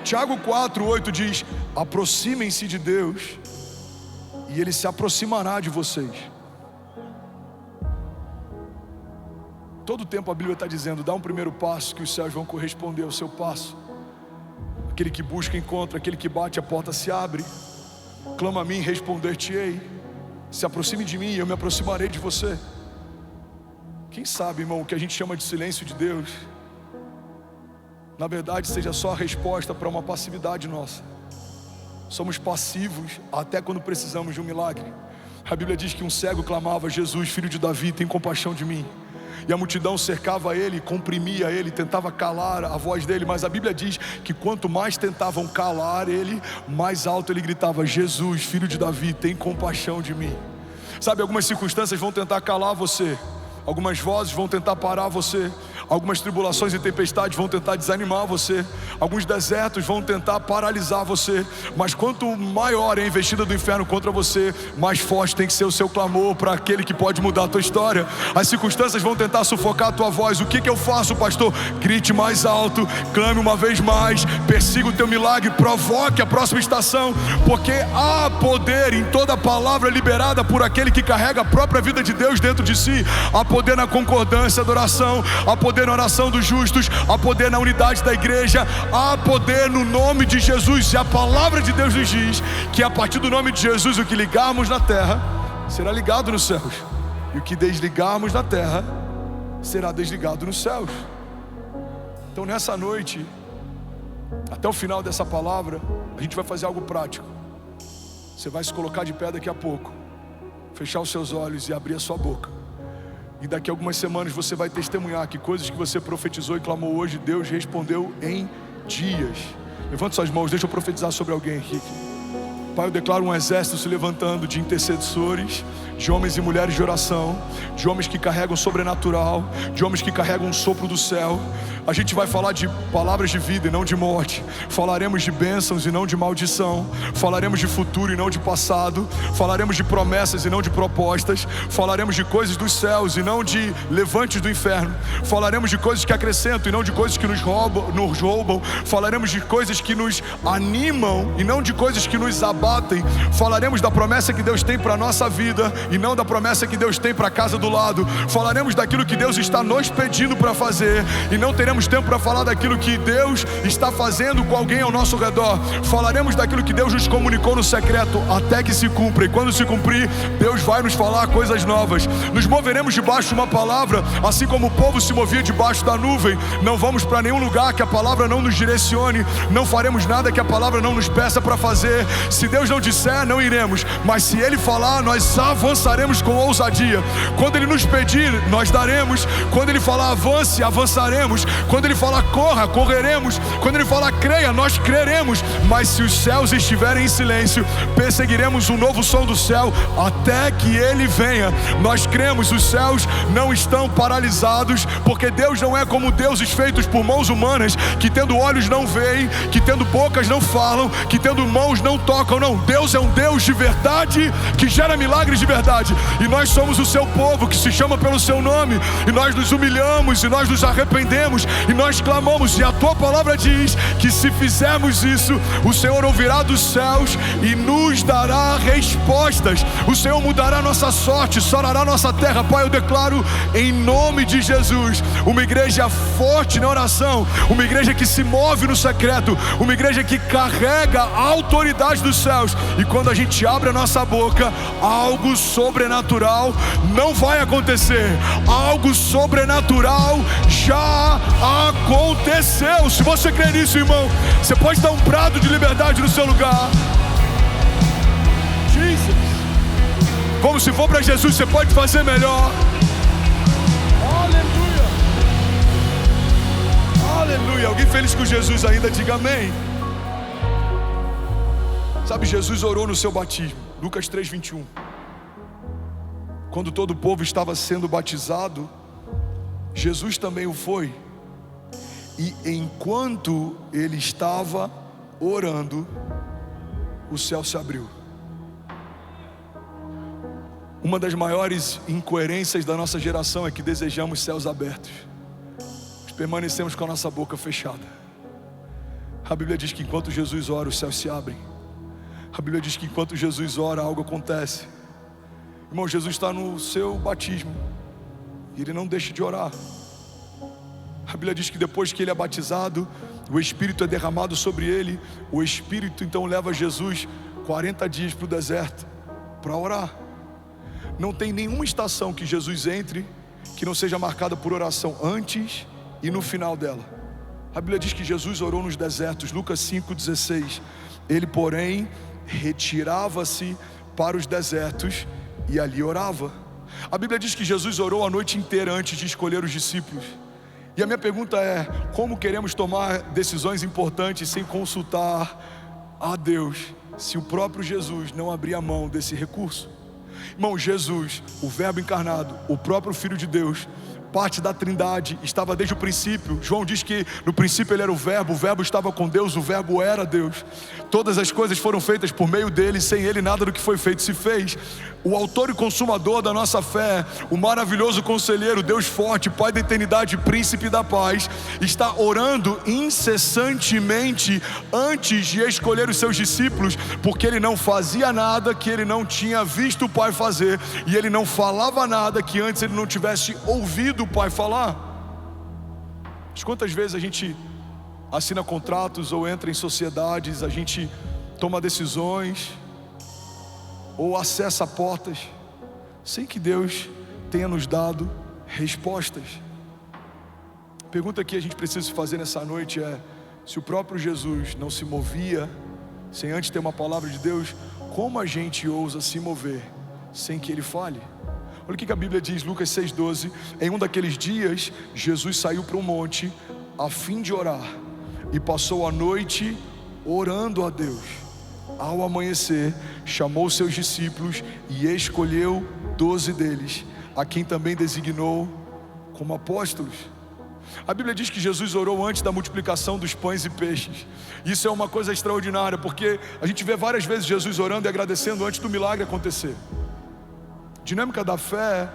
Tiago 4:8 diz: aproximem-se de Deus e Ele se aproximará de vocês. Todo tempo a Bíblia está dizendo: dá um primeiro passo que os céus vão corresponder ao seu passo. Aquele que busca encontra, aquele que bate a porta se abre. Clama a mim, responder-te-ei. Se aproxime de mim e eu me aproximarei de você. Quem sabe, irmão, o que a gente chama de silêncio de Deus, na verdade seja só a resposta para uma passividade nossa. Somos passivos até quando precisamos de um milagre. A Bíblia diz que um cego clamava: Jesus, filho de Davi, tem compaixão de mim. E a multidão cercava ele, comprimia ele, tentava calar a voz dele. Mas a Bíblia diz que quanto mais tentavam calar ele, mais alto ele gritava: Jesus, filho de Davi, tem compaixão de mim. Sabe, algumas circunstâncias vão tentar calar você, algumas vozes vão tentar parar você, algumas tribulações e tempestades vão tentar desanimar você, alguns desertos vão tentar paralisar você. Mas quanto maior é a investida do inferno contra você, mais forte tem que ser o seu clamor para aquele que pode mudar a tua história. As circunstâncias vão tentar sufocar a tua voz. O que eu faço, pastor? Grite mais alto, clame uma vez mais, persiga o teu milagre, provoque a próxima estação, porque há poder em toda palavra liberada por aquele que carrega a própria vida de Deus dentro de si. Há poder na concordância da oração, há poder na oração dos justos, há poder na unidade da igreja, há poder no nome de Jesus. E a palavra de Deus nos diz que a partir do nome de Jesus, o que ligarmos na terra será ligado nos céus, e o que desligarmos na terra será desligado nos céus. Então nessa noite, até o final dessa palavra, a gente vai fazer algo prático. Você vai se colocar de pé daqui a pouco, fechar os seus olhos e abrir a sua boca. E daqui a algumas semanas você vai testemunhar que coisas que você profetizou e clamou hoje, Deus respondeu em dias. Levante suas mãos, deixa eu profetizar sobre alguém, Henrique. Pai, eu declaro um exército se levantando de intercessores, de homens e mulheres de oração, de homens que carregam o sobrenatural, de homens que carregam um sopro do céu. A gente vai falar de palavras de vida e não de morte. Falaremos de bênçãos e não de maldição. Falaremos de futuro e não de passado. Falaremos de promessas e não de propostas. Falaremos de coisas dos céus e não de levantes do inferno. Falaremos de coisas que acrescentam e não de coisas que nos roubam. Falaremos de coisas que nos animam e não de coisas que nos abatem. Falaremos da promessa que Deus tem para a nossa vida e não da promessa que Deus tem para a casa do lado. Falaremos daquilo que Deus está nos pedindo para fazer e não teremos tempo para falar daquilo que Deus está fazendo com alguém ao nosso redor. Falaremos daquilo que Deus nos comunicou no secreto até que se cumpra, e quando se cumprir, Deus vai nos falar coisas novas. Nos moveremos debaixo de uma palavra, assim como o povo se movia debaixo da nuvem. Não vamos para nenhum lugar que a palavra não nos direcione, não faremos nada que a palavra não nos peça para fazer. Se Deus não disser, não iremos, mas se Ele falar, nós avançaremos com ousadia. Quando Ele nos pedir, nós daremos. Quando Ele falar avance, avançaremos. Quando Ele falar corra, correremos. Quando Ele falar creia, nós creremos. Mas se os céus estiverem em silêncio, perseguiremos um novo som do céu até que Ele venha. Nós cremos, os céus não estão paralisados, porque Deus não é como deuses feitos por mãos humanas, que tendo olhos não veem, que tendo bocas não falam, que tendo mãos não tocam. Não, Deus é um Deus de verdade, que gera milagres de verdade. E nós somos o seu povo, que se chama pelo seu nome, e nós nos humilhamos, e nós nos arrependemos, e nós clamamos. E a tua palavra diz que se fizermos isso, o Senhor ouvirá dos céus e nos dará respostas. O Senhor mudará nossa sorte, sarará nossa terra. Pai, eu declaro em nome de Jesus uma igreja forte na oração, uma igreja que se move no secreto, uma igreja que carrega a autoridade dos céus. E quando a gente abre a nossa boca, algo sobrenatural não vai acontecer. Algo sobrenatural já aconteceu. Se você crê nisso, irmão, você pode dar um brado de liberdade no seu lugar. Jesus. Como se for para Jesus, você pode fazer melhor. Aleluia. Aleluia. Alguém feliz com Jesus ainda, diga amém. Sabe, Jesus orou no seu batismo, Lucas 3:21. Quando todo o povo estava sendo batizado, Jesus também o foi. E enquanto ele estava orando, o céu se abriu. Uma das maiores incoerências da nossa geração é que desejamos céus abertos, mas permanecemos com a nossa boca fechada. A Bíblia diz que enquanto Jesus ora, os céus se abrem. A Bíblia diz que enquanto Jesus ora, algo acontece. Irmão, Jesus está no seu batismo e Ele não deixa de orar. A Bíblia diz que depois que Ele é batizado, o Espírito é derramado sobre Ele. O Espírito então leva Jesus 40 dias para o deserto para orar. Não tem nenhuma estação que Jesus entre que não seja marcada por oração antes e no final dela. A Bíblia diz que Jesus orou nos desertos, Lucas 5,16. Ele, porém, retirava-se para os desertos e ali orava. A Bíblia diz que Jesus orou a noite inteira antes de escolher os discípulos. E a minha pergunta é: como queremos tomar decisões importantes sem consultar a Deus, se o próprio Jesus não abrir a mão desse recurso? Irmão, Jesus, o Verbo encarnado, o próprio Filho de Deus, parte da Trindade, estava desde o princípio. João diz que no princípio Ele era o Verbo estava com Deus, o Verbo era Deus. Todas as coisas foram feitas por meio dele, sem Ele nada do que foi feito se fez. O autor e consumador da nossa fé, o maravilhoso conselheiro, Deus forte, Pai da eternidade, Príncipe da paz, está orando incessantemente antes de escolher os seus discípulos, porque Ele não fazia nada que Ele não tinha visto o Pai fazer, e Ele não falava nada que antes Ele não tivesse ouvido o Pai falar. Mas quantas vezes a gente assina contratos ou entra em sociedades, a gente toma decisões ou acessa portas sem que Deus tenha nos dado respostas. A pergunta que a gente precisa fazer nessa noite é: se o próprio Jesus não se movia sem antes ter uma palavra de Deus, como a gente ousa se mover sem que Ele fale? Olha o que a Bíblia diz, Lucas 6,12. Em um daqueles dias, Jesus saiu para um monte a fim de orar e passou a noite orando a Deus. Ao amanhecer, chamou seus discípulos e escolheu 12 deles, a quem também designou como apóstolos. A Bíblia diz que Jesus orou antes da multiplicação dos pães e peixes. Isso é uma coisa extraordinária, porque a gente vê várias vezes Jesus orando e agradecendo antes do milagre acontecer. Dinâmica da fé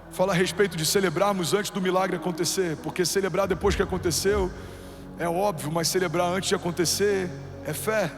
fala a respeito de celebrarmos antes do milagre acontecer, porque celebrar depois que aconteceu é óbvio, mas celebrar antes de acontecer é fé.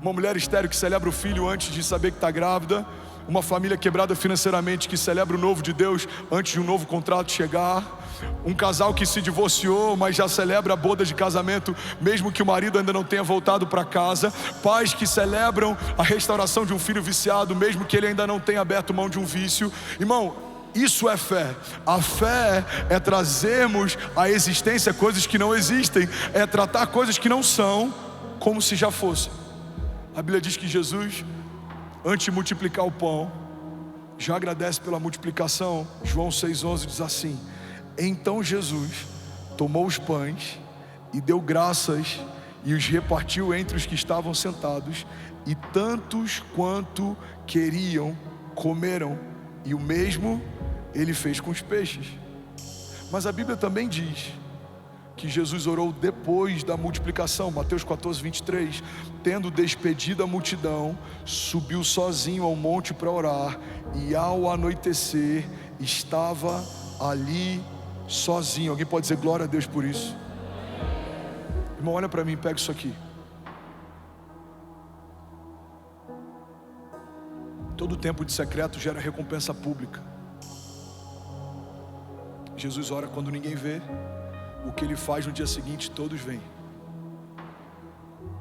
Uma mulher estéril que celebra o filho antes de saber que está grávida, uma família quebrada financeiramente que celebra o novo de Deus antes de um novo contrato chegar, um casal que se divorciou, mas já celebra a boda de casamento mesmo que o marido ainda não tenha voltado para casa, pais que celebram a restauração de um filho viciado mesmo que ele ainda não tenha aberto mão de um vício. Irmão, isso é fé. A fé é trazermos à existência coisas que não existem, é tratar coisas que não são como se já fossem. A Bíblia diz que Jesus, antes de multiplicar o pão, já agradece pela multiplicação. João 6,11 diz assim: então Jesus tomou os pães e deu graças e os repartiu entre os que estavam sentados, e tantos quanto queriam comeram, e o mesmo Ele fez com os peixes. Mas a Bíblia também diz que Jesus orou depois da multiplicação. Mateus 14:23. Tendo despedido a multidão, subiu sozinho ao monte para orar, e ao anoitecer estava ali sozinho. Alguém pode dizer glória a Deus por isso? Irmão, olha para mim, pega isso aqui. Todo tempo de secreto gera recompensa pública. Jesus ora quando ninguém vê. O que Ele faz no dia seguinte, todos veem.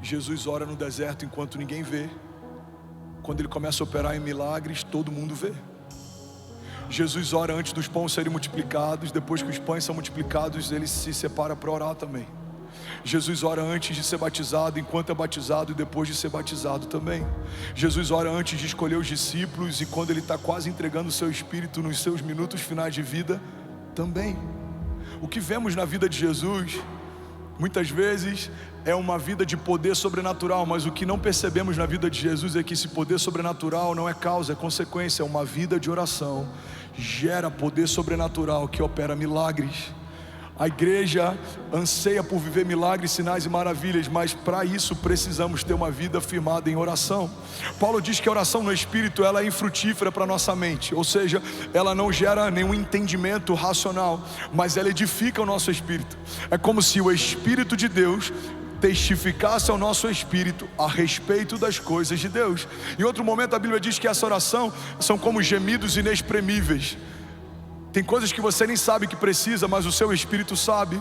Jesus ora no deserto enquanto ninguém vê. Quando Ele começa a operar em milagres, todo mundo vê. Jesus ora antes dos pães serem multiplicados. Depois que os pães são multiplicados, Ele se separa para orar também. Jesus ora antes de ser batizado, enquanto é batizado, e depois de ser batizado também. Jesus ora antes de escolher os discípulos, e quando Ele está quase entregando o seu espírito nos seus minutos finais de vida também. O que vemos na vida de Jesus, muitas vezes, é uma vida de poder sobrenatural, mas o que não percebemos na vida de Jesus é que esse poder sobrenatural não é causa, é consequência. É uma vida de oração, gera poder sobrenatural que opera milagres. A igreja anseia por viver milagres, sinais e maravilhas, mas para isso precisamos ter uma vida firmada em oração. Paulo diz que a oração no Espírito, ela é infrutífera para a nossa mente, ou seja, ela não gera nenhum entendimento racional, mas ela edifica o nosso espírito. É como se o Espírito de Deus testificasse ao nosso espírito a respeito das coisas de Deus. Em outro momento a Bíblia diz que essa oração são como gemidos inexprimíveis. Tem coisas que você nem sabe que precisa, mas o seu espírito sabe.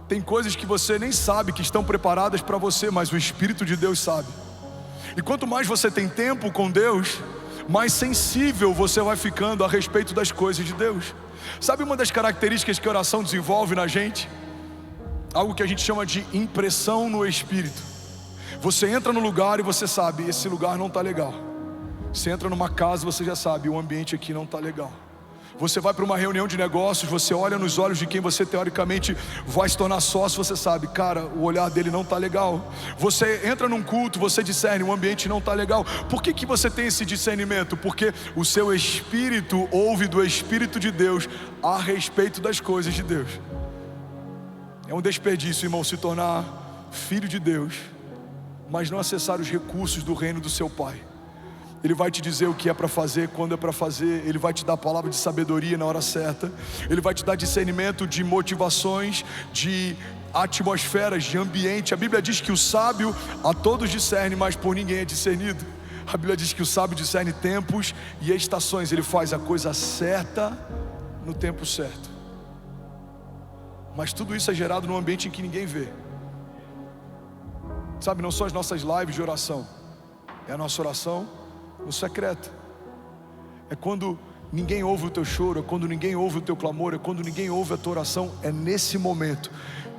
Tem coisas que você nem sabe que estão preparadas para você, mas o Espírito de Deus sabe. E quanto mais você tem tempo com Deus, mais sensível você vai ficando a respeito das coisas de Deus. Sabe uma das características que a oração desenvolve na gente? Algo que a gente chama de impressão no Espírito. Você entra no lugar e você sabe, esse lugar não está legal. Você entra numa casa e você já sabe, o ambiente aqui não está legal. Você vai para uma reunião de negócios, você olha nos olhos de quem você teoricamente vai se tornar sócio, você sabe, cara, o olhar dele não está legal. Você entra num culto, você discerne, o ambiente não está legal. Por que você tem esse discernimento? Porque o seu espírito ouve do Espírito de Deus a respeito das coisas de Deus. É um desperdício, irmão, se tornar filho de Deus, mas não acessar os recursos do reino do seu Pai. Ele vai te dizer o que é para fazer, quando é para fazer. Ele vai te dar a palavra de sabedoria na hora certa. Ele vai te dar discernimento de motivações, de atmosferas, de ambiente. A Bíblia diz que o sábio a todos discerne, mas por ninguém é discernido. A Bíblia diz que o sábio discerne tempos e estações. Ele faz a coisa certa no tempo certo. Mas tudo isso é gerado num ambiente em que ninguém vê. Sabe, não são as nossas lives de oração, é a nossa oração no secreto. É quando ninguém ouve o teu choro, é quando ninguém ouve o teu clamor, é quando ninguém ouve a tua oração. É nesse momento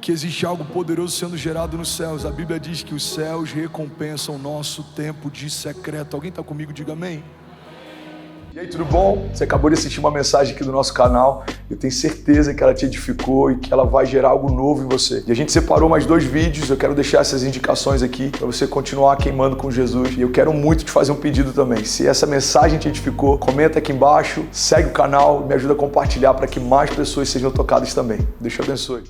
que existe algo poderoso sendo gerado nos céus. A Bíblia diz que os céus recompensam o nosso tempo de secreto. Alguém está comigo? Diga amém. E aí, tudo bom? Você acabou de assistir uma mensagem aqui do nosso canal. Eu tenho certeza que ela te edificou e que ela vai gerar algo novo em você. E a gente separou mais 2 vídeos. Eu quero deixar essas indicações aqui para você continuar queimando com Jesus. E eu quero muito te fazer um pedido também. Se essa mensagem te edificou, comenta aqui embaixo, segue o canal, me ajuda a compartilhar para que mais pessoas sejam tocadas também. Deus te abençoe.